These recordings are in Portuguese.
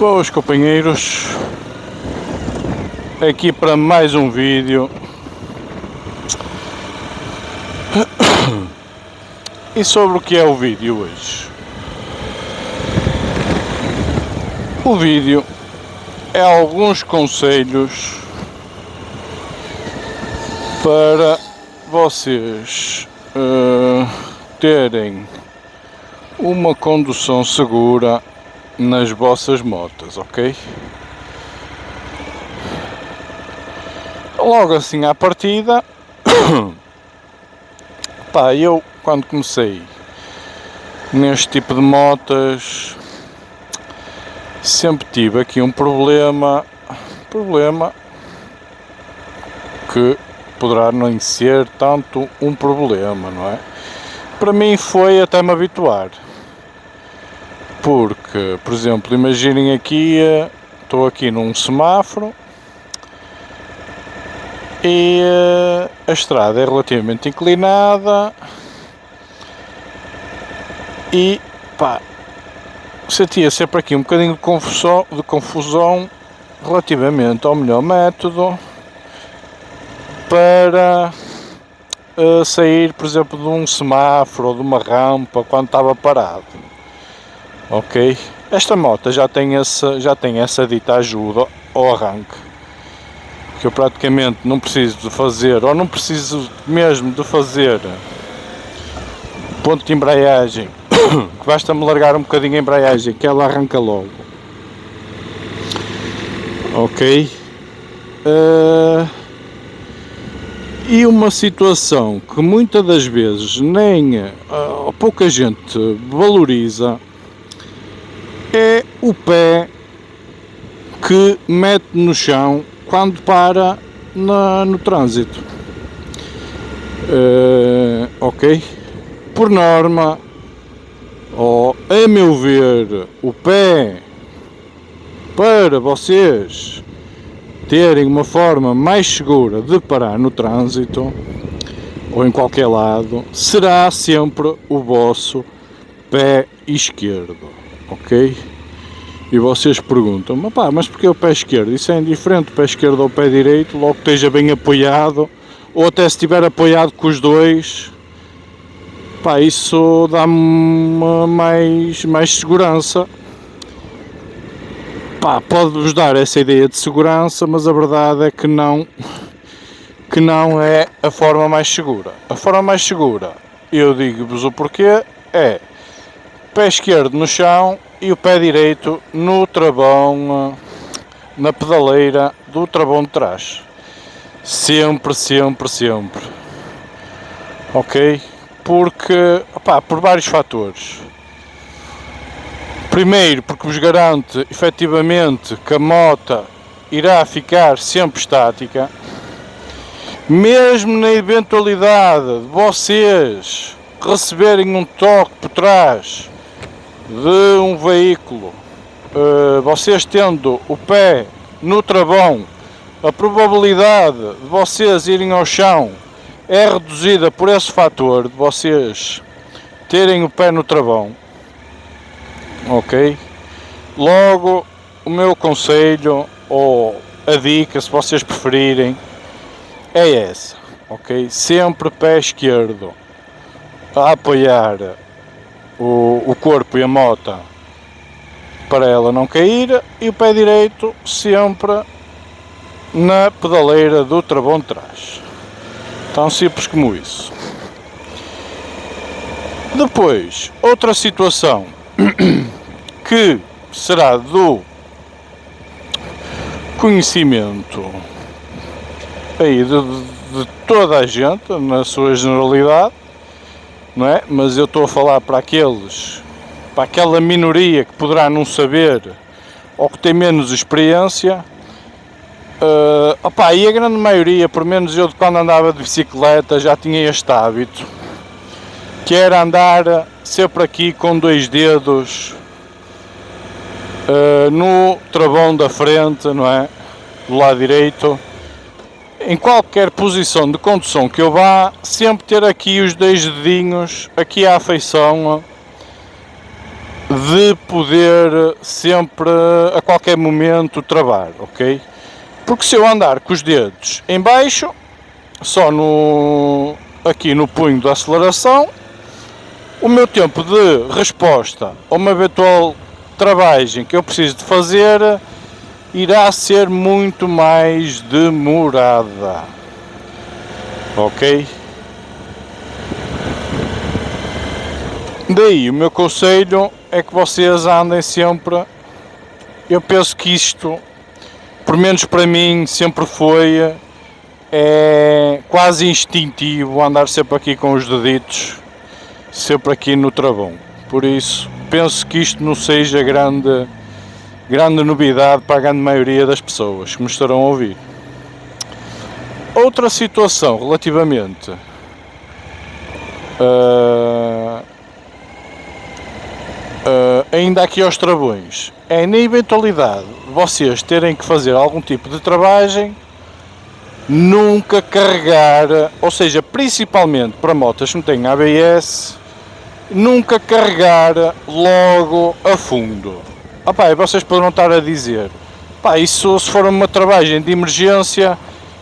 Boas companheiros, aqui para mais um vídeo. E sobre o que é o vídeo hoje? O vídeo é alguns conselhos para vocês terem uma condução segura nas vossas motas, ok? Logo assim à partida, pá, eu quando comecei neste tipo de motas sempre tive aqui um problema que poderá não ser tanto um problema, não é? Para mim foi até me habituar. Porque, por exemplo, imaginem aqui, estou aqui num semáforo e a estrada é relativamente inclinada e pá, sentia sempre aqui um bocadinho de confusão relativamente ao melhor método para sair, por exemplo, de um semáforo ou de uma rampa quando estava parado. Ok, esta moto já tem essa dita ajuda ao arranque, que eu praticamente não preciso de fazer, ou não preciso mesmo de fazer ponto de embreagem, que basta-me largar um bocadinho a embreagem que ela arranca logo. Ok, e uma situação que muitas das vezes nem pouca gente valoriza é o pé que mete no chão quando para no trânsito. Ok? Por norma, a meu ver, o pé para vocês terem uma forma mais segura de parar no trânsito ou em qualquer lado será sempre o vosso pé esquerdo. Ok? E vocês perguntam, mas porque o pé esquerdo? Isso é indiferente, o pé esquerdo ou o pé direito, logo que esteja bem apoiado, ou até se estiver apoiado com os dois, pá, isso dá-me mais segurança. Pá, pode-vos dar essa ideia de segurança, mas a verdade é que não é a forma mais segura. A forma mais segura, eu digo-vos o porquê, é pé esquerdo no chão e o pé direito no travão, na pedaleira do travão de trás. Sempre. Ok? Porque, por vários fatores. Primeiro, porque vos garante efetivamente que a moto irá ficar sempre estática. Mesmo na eventualidade de vocês receberem um toque por trás de um veículo, vocês tendo o pé no travão, a probabilidade de vocês irem ao chão é reduzida por esse fator de vocês terem o pé no travão. Ok? Logo, o meu conselho, ou a dica, se vocês preferirem, é essa. Ok? Sempre pé esquerdo a apoiar o corpo e a moto para ela não cair, e o pé direito sempre na pedaleira do travão de trás. Tão simples como isso. Depois, outra situação que será do conhecimento aí de toda a gente, na sua generalidade, não é? Mas eu estou a falar para aquela minoria que poderá não saber ou que tem menos experiência. E a grande maioria, pelo menos eu de quando andava de bicicleta já tinha este hábito, que era andar sempre aqui com dois dedos no travão da frente, não é? Do lado direito. Em qualquer posição de condução que eu vá, sempre ter aqui os dois dedinhos aqui à afeição de poder sempre, a qualquer momento, travar, ok? Porque se eu andar com os dedos em baixo, só aqui no punho da aceleração, o meu tempo de resposta a uma eventual travagem que eu preciso de fazer irá ser muito mais demorada, ok? Daí o meu conselho é que vocês andem sempre, eu penso que isto, por menos para mim, sempre foi quase instintivo andar sempre aqui com os deditos, sempre aqui no travão. Por isso, penso que isto não seja grande novidade para a grande maioria das pessoas que me estarão a ouvir. Outra situação relativamente ainda aqui aos travões, é na eventualidade de vocês terem que fazer algum tipo de travagem, nunca carregar, ou seja, principalmente para motas que não têm ABS, nunca carregar logo a fundo. Vocês poderão estar a dizer, isso se for uma travagem de emergência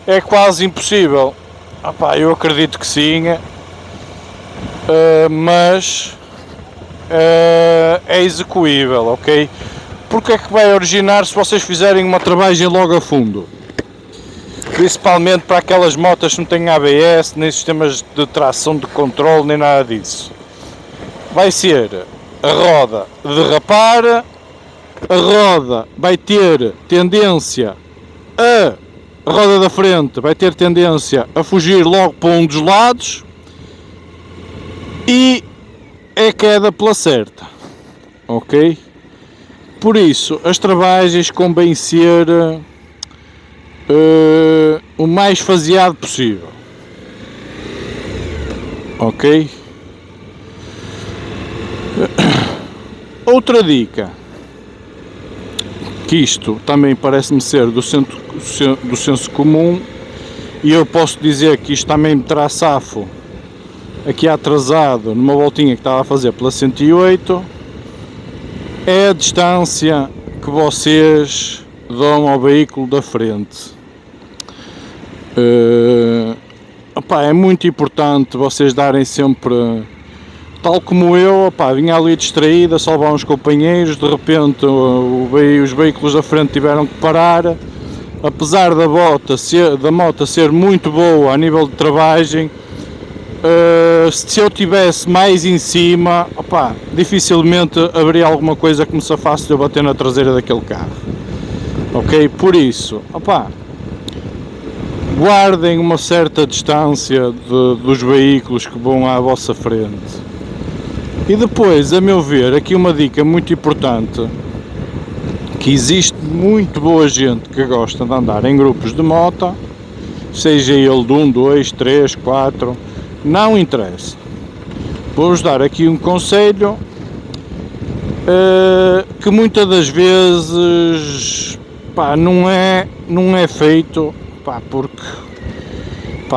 é quase impossível. Eu acredito que sim, mas é execuível, ok? Porque é que vai originar se vocês fizerem uma travagem logo a fundo? Principalmente para aquelas motas que não têm ABS, nem sistemas de tração de controle, nem nada disso. Vai ser a roda derrapar, a roda vai ter tendência a roda da frente vai ter tendência a fugir logo para um dos lados e é queda pela certa, ok? Por isso, as travagens convém ser o mais faseado possível, ok? Outra dica, que isto também parece-me ser do senso comum, e eu posso dizer que isto também me terá safo aqui atrasado numa voltinha que estava a fazer pela 108, é a distância que vocês dão ao veículo da frente. É muito importante vocês darem sempre, tal como eu, vinha ali distraído a salvar uns companheiros, de repente os veículos da frente tiveram que parar, apesar da moto ser muito boa a nível de travagem. Se eu tivesse mais em cima, dificilmente haveria alguma coisa que me safasse de eu bater na traseira daquele carro, ok? Por isso, guardem uma certa distância dos veículos que vão à vossa frente. E depois, a meu ver, aqui uma dica muito importante, que existe muito boa gente que gosta de andar em grupos de moto, seja ele de 1, 2, 3, 4, não interessa. Vou-vos dar aqui um conselho que muitas das vezes não é feito, porque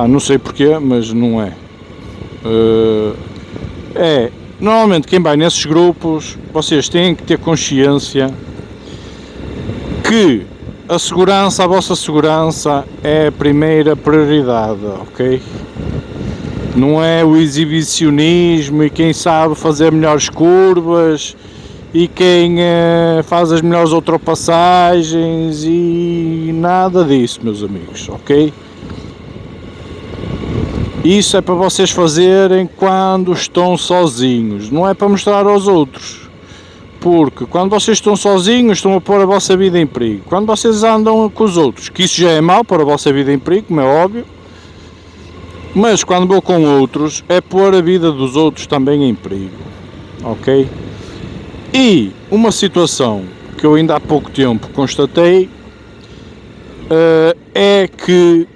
não sei porquê, mas não é. Normalmente quem vai nesses grupos, vocês têm que ter consciência que a vossa segurança é a primeira prioridade, ok? Não é o exibicionismo e quem sabe fazer melhores curvas e quem faz as melhores ultrapassagens e nada disso, meus amigos, ok? Isso é para vocês fazerem quando estão sozinhos, não é para mostrar aos outros. Porque quando vocês estão sozinhos estão a pôr a vossa vida em perigo. Quando vocês andam com os outros, que isso já é mau, pôr a vossa vida em perigo, como é óbvio, mas quando vou com outros é pôr a vida dos outros também em perigo, ok? E uma situação que eu ainda há pouco tempo constatei é que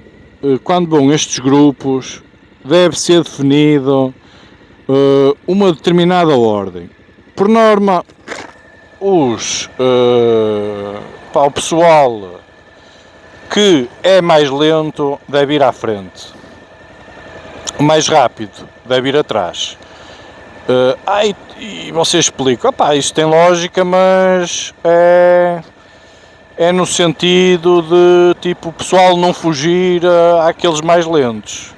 quando vão estes grupos deve ser definido uma determinada ordem. Por norma, o pessoal que é mais lento deve ir à frente, o mais rápido deve ir atrás. E você explica, opá, isto tem lógica, mas é no sentido de tipo o pessoal não fugir àqueles mais lentos.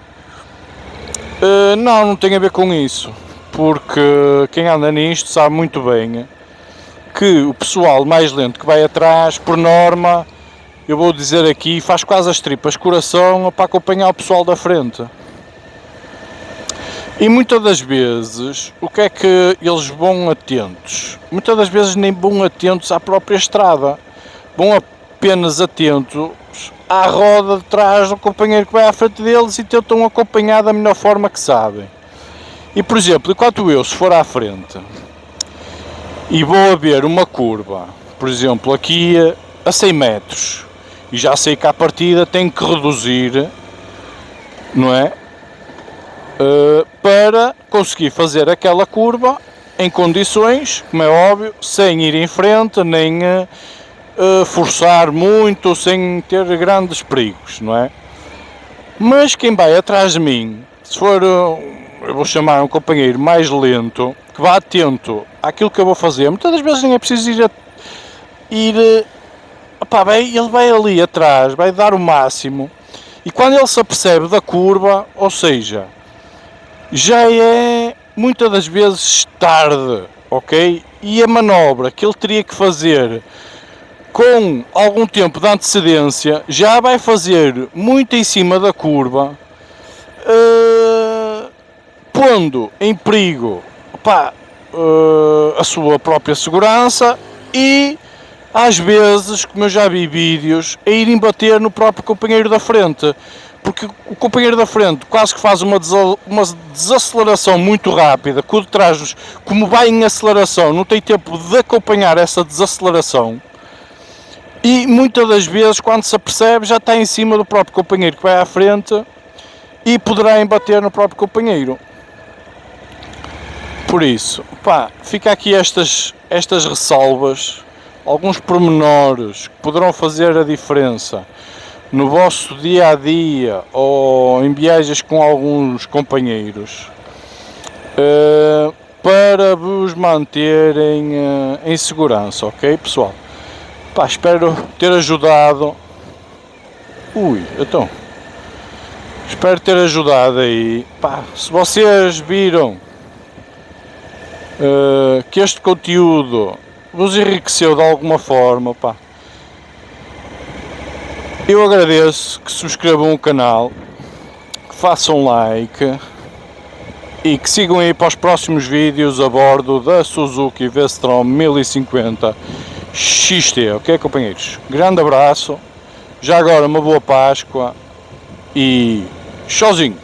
Não tem a ver com isso, porque quem anda nisto sabe muito bem que o pessoal mais lento que vai atrás, por norma, eu vou dizer aqui, faz quase as tripas coração para acompanhar o pessoal da frente. E muitas das vezes, o que é que eles vão atentos? Muitas das vezes nem vão atentos à própria estrada, vão apenas atentos à roda de trás do companheiro que vai à frente deles e tentam acompanhar da melhor forma que sabem. E por exemplo, enquanto eu, se for à frente e vou a ver uma curva, por exemplo, aqui a 100 metros, e já sei que à partida tenho que reduzir, não é? Para conseguir fazer aquela curva em condições, como é óbvio, sem ir em frente, nem forçar muito, sem ter grandes perigos, não é? Mas quem vai atrás de mim, se for, eu vou chamar um companheiro mais lento, que vá atento àquilo que eu vou fazer, muitas das vezes nem é preciso ele vai ali atrás, vai dar o máximo, e quando ele se apercebe da curva, ou seja, já é muitas das vezes tarde, ok? E a manobra que ele teria que fazer com algum tempo de antecedência já vai fazer muito em cima da curva, pondo em perigo a sua própria segurança e às vezes, como eu já vi vídeos, a irem bater no próprio companheiro da frente, porque o companheiro da frente quase que faz uma desaceleração muito rápida, que o de trás, como vai em aceleração, não tem tempo de acompanhar essa desaceleração, e muitas das vezes, quando se apercebe, já está em cima do próprio companheiro que vai à frente e poderá embater no próprio companheiro. Por isso, fica aqui estas ressalvas, alguns pormenores que poderão fazer a diferença no vosso dia a dia ou em viagens com alguns companheiros, para vos manterem em segurança, ok, pessoal? Espero ter ajudado. Espero ter ajudado aí. Se vocês viram que este conteúdo vos enriqueceu de alguma forma, eu agradeço que subscrevam o canal, que façam like e que sigam aí para os próximos vídeos a bordo da Suzuki V-Strom 1050 XT, ok, companheiros? Grande abraço, já agora uma boa Páscoa e tchauzinho!